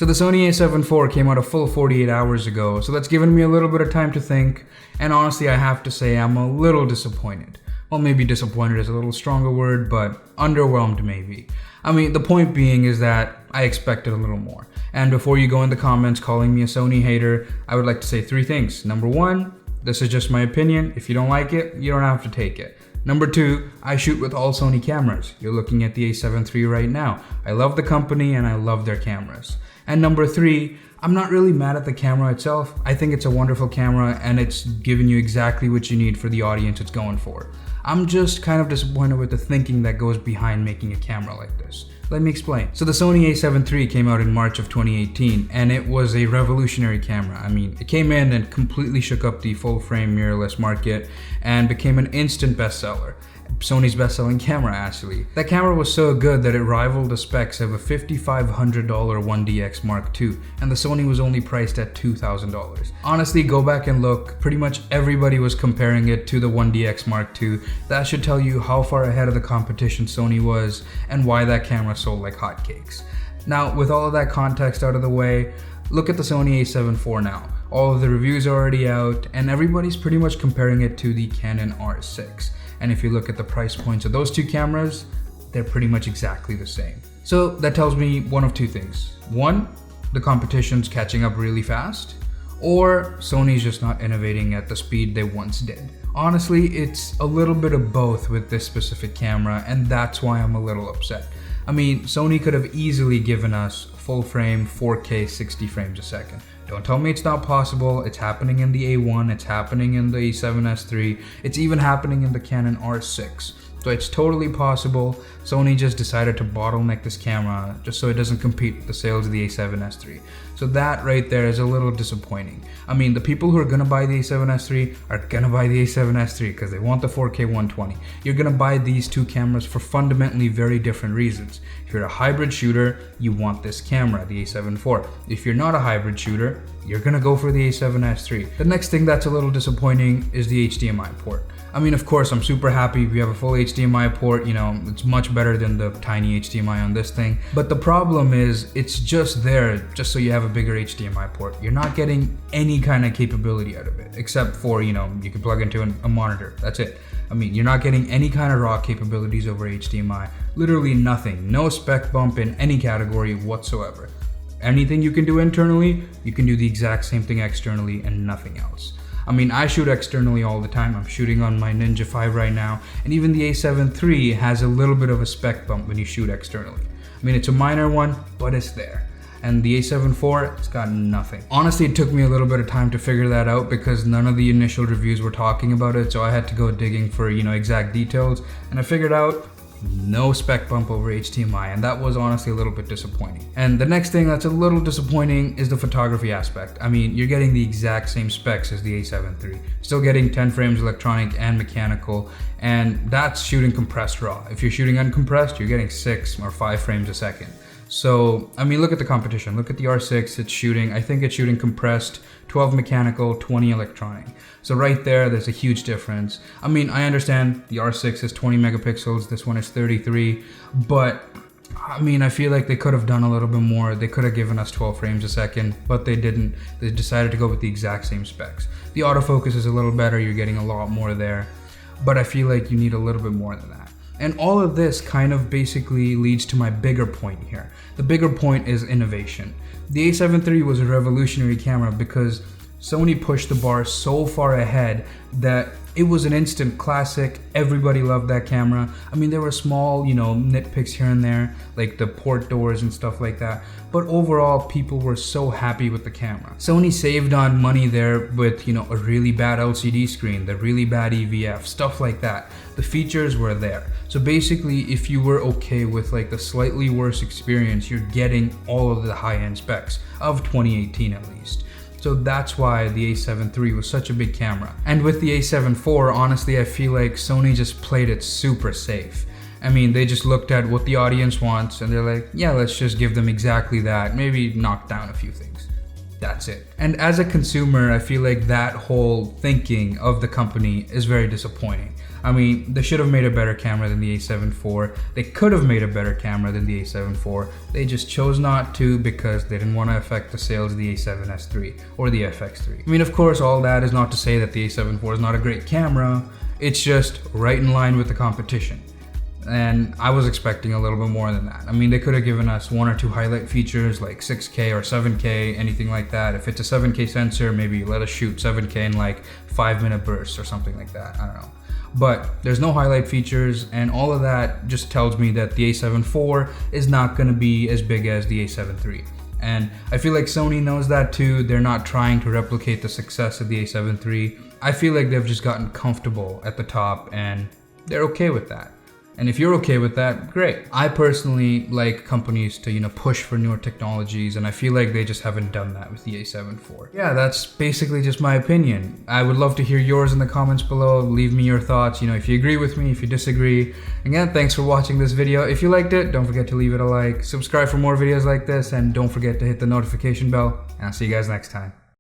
So the Sony A7IV came out a full 48 hours ago, so that's given me a little bit of time to think, and honestly I have to say I'm a little disappointed. Well, maybe disappointed is a little stronger word, but underwhelmed maybe. I mean, the point being is that I expected a little more. And before you go in the comments calling me a Sony hater, I would like to say 3 things. Number 1, this is just my opinion. If you don't like it, you don't have to take it. Number 2, I shoot with all Sony cameras. You're looking at the A7III right now. I love the company and I love their cameras. And number 3, I'm not really mad at the camera itself. I think it's a wonderful camera and it's giving you exactly what you need for the audience it's going for. I'm just kind of disappointed with the thinking that goes behind making a camera like this. Let me explain. So the Sony A7 III came out in March of 2018 and it was a revolutionary camera. I mean, it came in and completely shook up the full frame mirrorless market and became an instant bestseller. Sony's best-selling camera actually. That camera was so good that it rivaled the specs of a $5,500 1DX Mark II, and the Sony was only priced at $2,000. Honestly, go back and look, pretty much everybody was comparing it to the 1DX Mark II. That should tell you how far ahead of the competition Sony was and why that camera sold like hotcakes. Now, with all of that context out of the way, look at the Sony A7 IV now. All of the reviews are already out, and everybody's pretty much comparing it to the Canon R6. And if you look at the price points of those two cameras, they're pretty much exactly the same. So that tells me one of 2 things. 1, the competition's catching up really fast, or Sony's just not innovating at the speed they once did. Honestly, it's a little bit of both with this specific camera, and that's why I'm a little upset. I mean, Sony could have easily given us full frame 4K 60 frames a second. Don't tell me it's not possible. It's happening in the A1, it's happening in the A7S III, it's even happening in the Canon R6. So it's totally possible. Sony just decided to bottleneck this camera just so it doesn't compete with the sales of the A7S III. So that right there is a little disappointing. I mean, the people who are gonna buy the A7S III are gonna buy the A7S III because they want the 4K 120. You're gonna buy these 2 cameras for fundamentally very different reasons. If you're a hybrid shooter, you want this camera, the A7 IV. If you're not a hybrid shooter, you're gonna go for the A7S III. The next thing that's a little disappointing is the HDMI port. I mean, of course, I'm super happy we have a full HDMI port, you know, it's much better than the tiny HDMI on this thing. But the problem is, it's just there just so you have a bigger HDMI port. You're not getting any kind of capability out of it, except for, you know, you can plug into a monitor, that's it. I mean, you're not getting any kind of raw capabilities over HDMI. Literally nothing, no spec bump in any category whatsoever. Anything you can do internally, you can do the exact same thing externally and nothing else. I mean, I shoot externally all the time. I'm shooting on my Ninja 5 right now, and even the A7 III has a little bit of a spec bump when you shoot externally. I mean, it's a minor one, but it's there. And the A7 IV, it's got nothing. Honestly, it took me a little bit of time to figure that out because none of the initial reviews were talking about it, so I had to go digging for, you know, exact details, and I figured out no spec bump over HDMI, and that was honestly a little bit disappointing. And the next thing that's a little disappointing is the photography aspect. I mean, you're getting the exact same specs as the A7 III. Still getting 10 frames electronic and mechanical, and that's shooting compressed RAW. If you're shooting uncompressed, you're getting 6 or 5 frames a second. So, I mean, look at the competition. Look at the R6, it's shooting, I think it's shooting compressed, 12 mechanical, 20 electronic. So right there's a huge difference. I mean, I understand the R6 is 20 megapixels, this one is 33, but I mean, I feel like they could have done a little bit more. They could have given us 12 frames a second, but they didn't. They decided to go with the exact same specs. The autofocus is a little better, you're getting a lot more there, but I feel like you need a little bit more than that. And all of this kind of basically leads to my bigger point here. The bigger point is innovation. The A7 III was a revolutionary camera because Sony pushed the bar so far ahead that it was an instant classic. Everybody loved that camera. I mean, there were small, you know, nitpicks here and there, like the port doors and stuff like that. But overall, people were so happy with the camera. Sony saved on money there with, you know, a really bad LCD screen, the really bad EVF, stuff like that. The features were there. So basically, if you were okay with like the slightly worse experience, you're getting all of the high-end specs of 2018 at least. So that's why the A7 III was such a big camera. And with the A7 IV, honestly, I feel like Sony just played it super safe. I mean, they just looked at what the audience wants and they're like, yeah, let's just give them exactly that, maybe knock down a few things. That's it. And as a consumer, I feel like that whole thinking of the company is very disappointing. I mean, they should have made a better camera than the A7 IV. They could have made a better camera than the A7 IV. They just chose not to because they didn't want to affect the sales of the A7S III or the FX3. I mean, of course, all that is not to say that the A7 IV is not a great camera. It's just right in line with the competition. And I was expecting a little bit more than that. I mean, they could have given us 1 or 2 highlight features like 6K or 7K, anything like that. If it's a 7K sensor, maybe let us shoot 7K in like 5-minute bursts or something like that. I don't know. But there's no highlight features, and all of that just tells me that the A7 IV is not going to be as big as the A7 III. And I feel like Sony knows that too. They're not trying to replicate the success of the A7 III. I feel like they've just gotten comfortable at the top and they're okay with that. And if you're okay with that, great. I personally like companies to, push for newer technologies, and I feel like they just haven't done that with the A7 IV. Yeah, that's basically just my opinion. I would love to hear yours in the comments below. Leave me your thoughts, if you agree with me, if you disagree. Again, thanks for watching this video. If you liked it, don't forget to leave it a like, subscribe for more videos like this, and don't forget to hit the notification bell, and I'll see you guys next time.